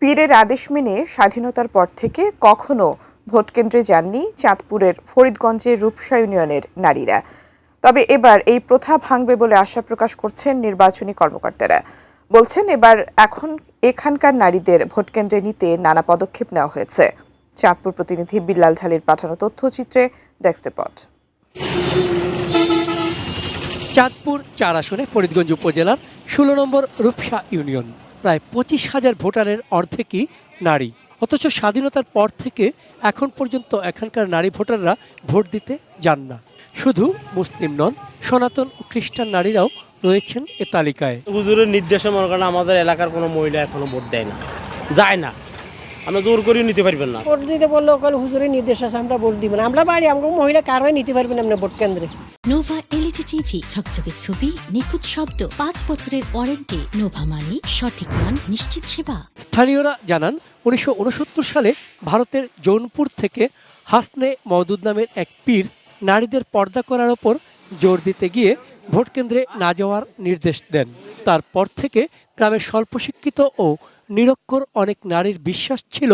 পীরের আদেশ মেনে স্বাধীনতার পর থেকে কখনো ভোটকেন্দ্রে যাননি চাঁদপুরের ফরিদগঞ্জের রূপসা ইউনিয়নের নারীরা। তবে এবার এই প্রথা ভাঙবে বলে আশা প্রকাশ করছেন নির্বাচনী কর্মকর্তারা। বলছেন এবার এখানকার নারীদের ভোটকেন্দ্রে নিতে নানা পদক্ষেপ নেওয়া হয়েছে। চাঁদপুর প্রতিনিধি বিল্লাল ঢালির পাঠানো তথ্যচিত্রে ডেস্ক রিপোর্ট। চাঁদপুর ৪ আসনে ফরিদগঞ্জ উপজেলার ১৬ নম্বর রূপসা ইউনিয়ন। প্রায় ২৫,০০০ ভোটারের অর্ধেকই নারী। অথচ স্বাধীনতার পর থেকে এখন পর্যন্ত এখানকার নারী ভোটাররা ভোট দিতে যান না। শুধু মুসলিম নন, সনাতন ও খ্রিস্টান নারীরাও রয়েছেন এ তালিকায়। হুজুরের নির্দেশে মনে করেন আমাদের এলাকার কোনো মহিলা এখনো ভোট দেয় না, যায় না। আমরা জোর করেও নিতে পারবেন না। ভোট দিতে বললে ওখানে হুজুরের নির্দেশ আছে, আমরা ভোট দিব না। আমরা বাড়ি আমাকে মহিলা কারোই নিতে পারবেন না ভোট কেন্দ্রে। নোভা এলইডি টিভি, ঝকঝকে ছবি, নিখুঁত শব্দ, ৫ বছরের ওয়ারেন্টি। নোভা মানি সঠিক মান, নিশ্চিত সেবা। স্থানীয়রা জানান ১৯৬৯ সালে ভারতের জৌনপুর থেকে হাসনে মওদুদ নামের এক পীর নারীদের পর্দা করার ওপর জোর দিতে গিয়ে ভোটকেন্দ্রে না যাওয়ার নির্দেশ দেন। তারপর থেকে গ্রামের স্বল্প শিক্ষিত ও নিরক্ষর অনেক নারীর বিশ্বাস ছিল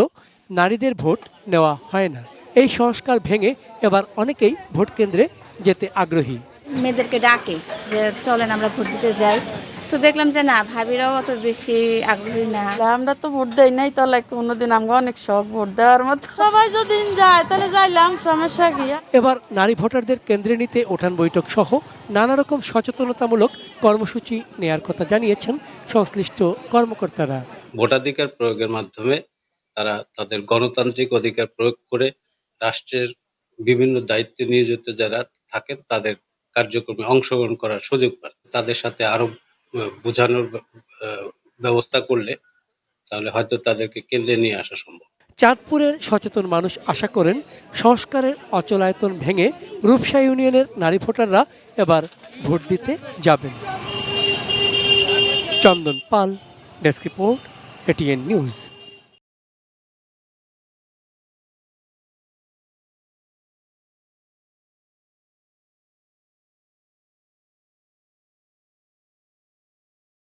নারীদের ভোট নেওয়া হয় না। এই সংস্কার ভেঙে এবার অনেকেই ভোটকেন্দ্রে যেতে আগ্রহী। মেয়েদেরকে ডাকে যে চলেন আমরা ভোট দিতে যাই, তো দেখলাম যে না, ভাবিরাও অত বেশি আগ্রহী না। আমরা তো ভোট দেই নাই, তাহলে কোনোদিন আমরা অনেক শখ ভোট দেওয়ার মতো। সবাই যদি যায় তাহলে যাইলাম, সমস্যা কি। এবার নারী ভোটারদের কেন্দ্রে নিতে ওঠান বৈঠক সহ নানা রকম সচেতনতামূলক কর্মসূচি নেয়ার কথা জানিয়েছেন সংশ্লিষ্ট কর্মকর্তারা। ভোটাধিকার প্রয়োগের মাধ্যমে তারা তাদের গণতান্ত্রিক অধিকার প্রয়োগ করে রাষ্ট্রের বিভিন্ন দায়িত্বে নিয়োজিত যারা থাকেন তাদের কার্যক্রমে অংশগ্রহণ করার সুযোগ পান। তাদের সাথে আরো বোঝানোর ব্যবস্থা করলে তাহলে হয়তো তাদেরকে কেন্দ্রে নিয়ে আসা সম্ভব। চাঁদপুরের সচেতন মানুষ আশা করেন সংস্কারের অচলায়তন ভেঙে রূপসা ইউনিয়নের নারী ভোটাররা এবার ভোট দিতে যাবেন। চন্দন পাল, ডেস্ক রিপোর্ট, এটিএন নিউজ।